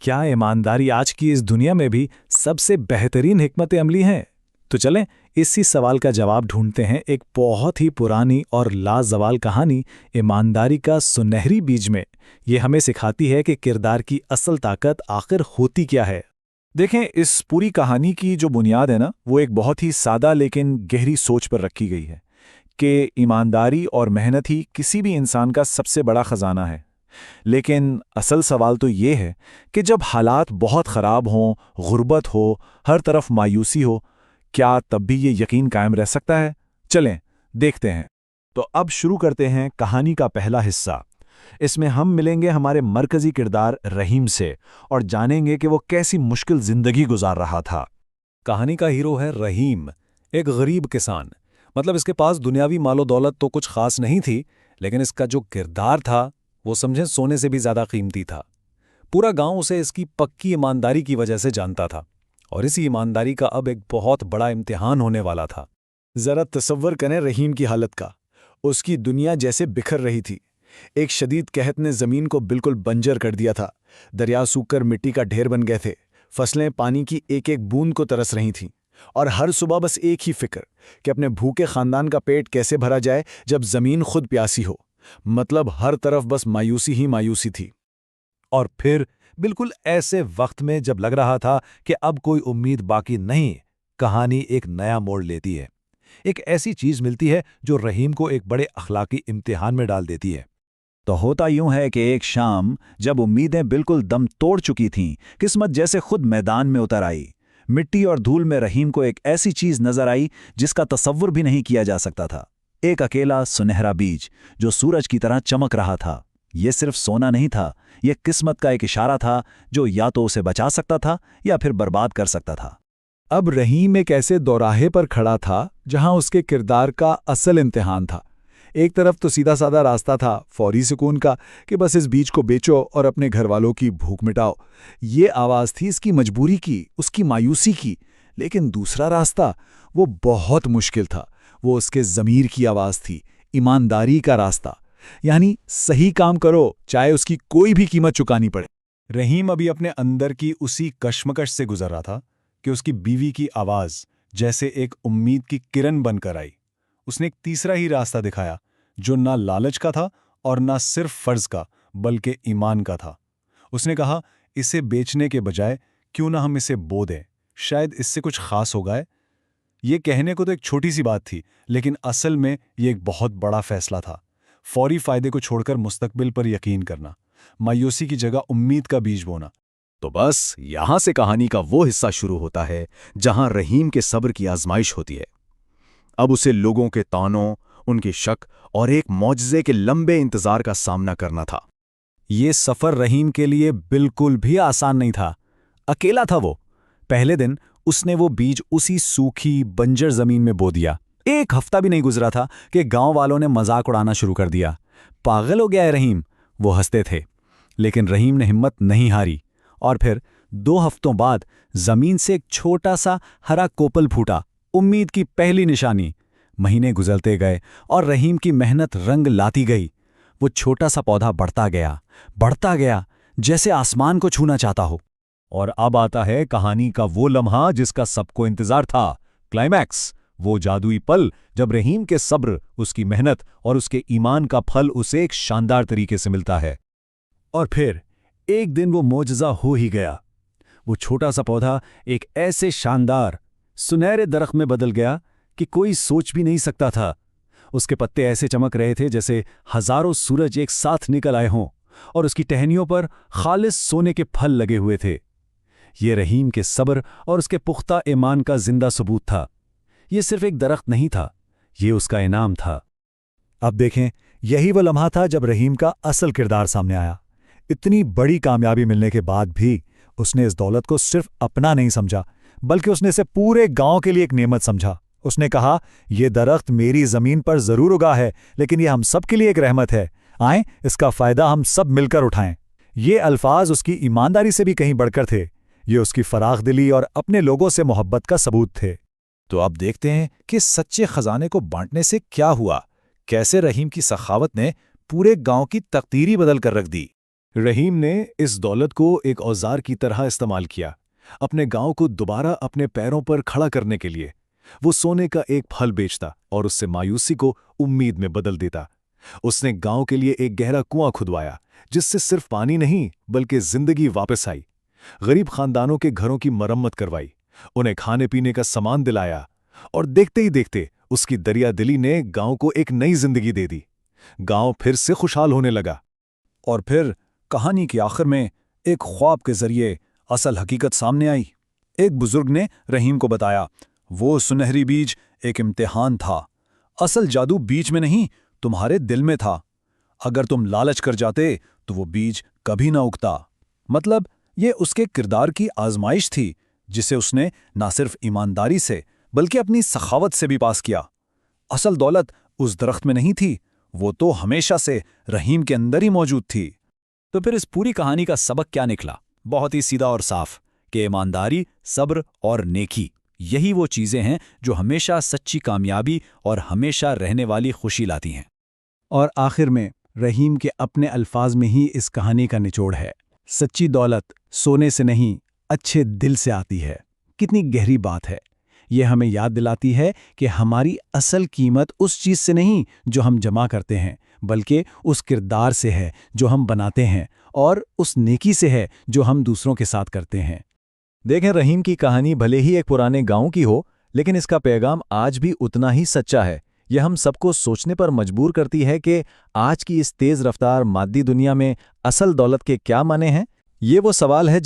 क्या ईमानदारी आज की इस दुनिया में भी सबसे बेहतरीन हिकमत अमली है? तो चलें इसी सवाल का जवाब ढूंढते हैं एक बहुत ही पुरानी और लाजवाल कहानी ईमानदारी का सुनहरी बीज में। ये हमें सिखाती है कि किरदार की असल ताकत आखिर होती क्या है। देखें, इस पूरी कहानी की जो बुनियाद है ना, वो एक बहुत ही सादा लेकिन गहरी सोच पर रखी गई है कि ईमानदारी और मेहनत ही किसी भी इंसान का सबसे बड़ा खजाना है। लेकिन असल सवाल तो ये है कि जब हालात बहुत ख़राब हों, गुर्बत हो, हर तरफ मायूसी हो, क्या तब भी ये यकीन कायम रह सकता है? चलें देखते हैं। तो अब शुरू करते हैं कहानी का पहला हिस्सा। इसमें हम मिलेंगे हमारे मरकजी किरदार रहीम से और जानेंगे कि वो कैसी मुश्किल जिंदगी गुजार रहा था। कहानी का हीरो है रहीम, एक गरीब किसान। मतलब इसके पास दुनियावी मालो दौलत तो कुछ खास नहीं थी, लेकिन इसका जो किरदार था वो समझें सोने से भी ज्यादा कीमती था। पूरा गांव उसे इसकी पक्की ईमानदारी की वजह से जानता था और इसी ईमानदारी का अब एक बहुत बड़ा इम्तिहान होने वाला था। जरा तसव्वुर करें रहीम की हालत का। उसकी दुनिया जैसे बिखर रही थी। एक शदीद कहत ने जमीन को बिल्कुल बंजर कर दिया था। दरिया सूखकर मिट्टी का ढेर बन गए थे। फसलें पानी की एक एक बूंद को तरस रही थीं और हर सुबह बस एक ही फिक्र कि अपने भूखे खानदान का पेट कैसे भरा जाए जब जमीन खुद प्यासी हो। मतलब हर तरफ बस मायूसी ही मायूसी थी। और फिर बिल्कुल ऐसे वक्त में जब लग रहा था कि अब कोई उम्मीद बाकी नहीं, कहानी एक नया मोड़ लेती है। एक ऐसी चीज मिलती है जो रहीम को एक बड़े अखलाकी इम्तिहान में डाल देती है। तो होता यूं है कि एक शाम जब उम्मीदें बिल्कुल दम तोड़ चुकी थीं, किस्मत जैसे खुद मैदान में उतर आई। मिट्टी और धूल में रहीम को एक ऐसी चीज नजर आई जिसका तसव्वुर भी नहीं किया जा सकता था। एक अकेला सुनहरा बीज जो सूरज की तरह चमक रहा था। ये सिर्फ सोना नहीं था, यह किस्मत का एक इशारा था जो या तो उसे बचा सकता था या फिर बर्बाद कर सकता था। अब रहीम एक ऐसे दौराहे पर खड़ा था जहां उसके किरदार का असल इम्तिहान था। एक तरफ तो सीधा साधा रास्ता था फौरी सुकून का कि बस इस बीज को बेचो और अपने घर वालों की भूख मिटाओ। ये आवाज़ थी इसकी मजबूरी की, उसकी मायूसी की। लेकिन दूसरा रास्ता वो बहुत मुश्किल था। वो उसके ज़मीर की आवाज़ थी, ईमानदारी का रास्ता। यानी सही काम करो चाहे उसकी कोई भी कीमत चुकानी पड़े। रहीम अभी अपने अंदर की उसी कश्मकश से गुजर रहा था कि उसकी बीवी की आवाज़ जैसे एक उम्मीद की किरण बनकर आई। उसने एक तीसरा ही रास्ता दिखाया जो ना लालच का था और ना सिर्फ फर्ज का बल्कि ईमान का था। उसने कहा, इसे बेचने के बजाय क्यों ना हम इसे बो दें, शायद इससे कुछ खास हो गए। ये कहने को तो एक छोटी सी बात थी, लेकिन असल में ये एक बहुत बड़ा फैसला था। फौरी फायदे को छोड़कर मुस्तकबिल पर यकीन करना, मायूसी की जगह उम्मीद का बीज बोना। तो बस यहां से कहानी का वो हिस्सा शुरू होता है जहां रहीम के सब्र की आजमाइश होती है। अब उसे लोगों के तानों, उनके शक और एक मौजज़े के लंबे इंतजार का सामना करना था। ये सफर रहीम के लिए बिल्कुल भी आसान नहीं था। अकेला था वो। पहले दिन उसने वो बीज उसी सूखी बंजर जमीन में बो दिया। एक हफ्ता भी नहीं गुजरा था कि गांव वालों ने मजाक उड़ाना शुरू कर दिया। पागल हो गया है रहीम, वो हंसते थे। लेकिन रहीम ने हिम्मत नहीं हारी और फिर 2 हफ्तों बाद जमीन से एक छोटा सा हरा कोपल फूटा, उम्मीद की पहली निशानी। महीने गुजरते गए और रहीम की मेहनत रंग लाती गई। वो छोटा सा पौधा बढ़ता गया, जैसे आसमान को छूना चाहता हो। और अब आता है कहानी का वो लम्हा जिसका सबको इंतजार था, क्लाइमैक्स। वो जादुई पल जब रहीम के सब्र, उसकी मेहनत और उसके ईमान का फल उसे एक शानदार तरीके से मिलता है। और फिर एक दिन वो मोजज़ा हो ही गया। वो छोटा सा पौधा एक ऐसे शानदार सुनहरे दरख्त में बदल गया कि कोई सोच भी नहीं सकता था। उसके पत्ते ऐसे चमक रहे थे जैसे हजारों सूरज एक साथ निकल आए हों और उसकी टहनियों पर खालिस सोने के फल लगे हुए थे। ये रहीम के सब्र और उसके पुख्ता ईमान का जिंदा सबूत था। ये सिर्फ एक दरख्त नहीं था, ये उसका इनाम था। अब देखें, यही वो लम्हा था जब रहीम का असल किरदार सामने आया। इतनी बड़ी कामयाबी मिलने के बाद भी उसने इस दौलत को सिर्फ अपना नहीं समझा, बल्कि उसने इसे पूरे गांव के लिए एक नेमत समझा। उसने कहा, यह दरख्त मेरी जमीन पर जरूर उगा है, लेकिन यह हम सब के लिए एक रहमत है। आएं, इसका फायदा हम सब मिलकर उठाएं। ये अल्फाज उसकी ईमानदारी से भी कहीं बढ़कर थे। ये उसकी फराख दिली और अपने लोगों से मोहब्बत का सबूत थे। तो अब देखते हैं कि सच्चे खजाने को बांटने से क्या हुआ, कैसे रहीम की सखावत ने पूरे गांव की तकदीर ही बदल कर रख दी। رحیم نے اس دولت کو ایک اوزار کی طرح استعمال کیا، اپنے گاؤں کو دوبارہ اپنے پیروں پر کھڑا کرنے کے لیے۔ وہ سونے کا ایک پھل بیچتا اور اس سے مایوسی کو امید میں بدل دیتا۔ اس نے گاؤں کے لیے ایک گہرا کنواں کھدوایا، جس سے صرف پانی نہیں بلکہ زندگی واپس آئی۔ غریب خاندانوں کے گھروں کی مرمت کروائی، انہیں کھانے پینے کا سامان دلایا، اور دیکھتے ہی دیکھتے اس کی دریا دلی نے گاؤں کو ایک نئی زندگی دے دی۔ گاؤں پھر سے خوشحال ہونے لگا۔ اور پھر کہانی کے آخر میں ایک خواب کے ذریعے اصل حقیقت سامنے آئی۔ ایک بزرگ نے رحیم کو بتایا، وہ سنہری بیج ایک امتحان تھا۔ اصل جادو بیج میں نہیں، تمہارے دل میں تھا۔ اگر تم لالچ کر جاتے تو وہ بیج کبھی نہ اگتا۔ مطلب یہ اس کے کردار کی آزمائش تھی، جسے اس نے نہ صرف ایمانداری سے بلکہ اپنی سخاوت سے بھی پاس کیا۔ اصل دولت اس درخت میں نہیں تھی، وہ تو ہمیشہ سے رحیم کے اندر ہی موجود تھی۔ تو پھر اس پوری کہانی کا سبق کیا نکلا؟ بہت ہی سیدھا اور صاف کہ ایمانداری، صبر اور نیکی، یہی وہ چیزیں ہیں جو ہمیشہ سچی کامیابی اور ہمیشہ رہنے والی خوشی لاتی ہیں۔ اور آخر میں رحیم کے اپنے الفاظ میں ہی اس کہانی کا نچوڑ ہے۔ سچی دولت سونے سے نہیں، اچھے دل سے آتی ہے۔ کتنی گہری بات ہے۔ یہ ہمیں یاد دلاتی ہے کہ ہماری اصل قیمت اس چیز سے نہیں جو ہم جمع کرتے ہیں، بلکہ اس کردار سے ہے جو ہم بناتے ہیں، اور اس نیکی سے ہے جو ہم دوسروں کے ساتھ کرتے ہیں۔ دیکھیں، رحیم کی کہانی بھلے ہی ایک پرانے گاؤں کی ہو، لیکن اس کا پیغام آج بھی اتنا ہی سچا ہے۔ یہ ہم سب کو سوچنے پر مجبور کرتی ہے کہ آج کی اس تیز رفتار مادی دنیا میں اصل دولت کے کیا معنی ہیں۔ یہ وہ سوال ہے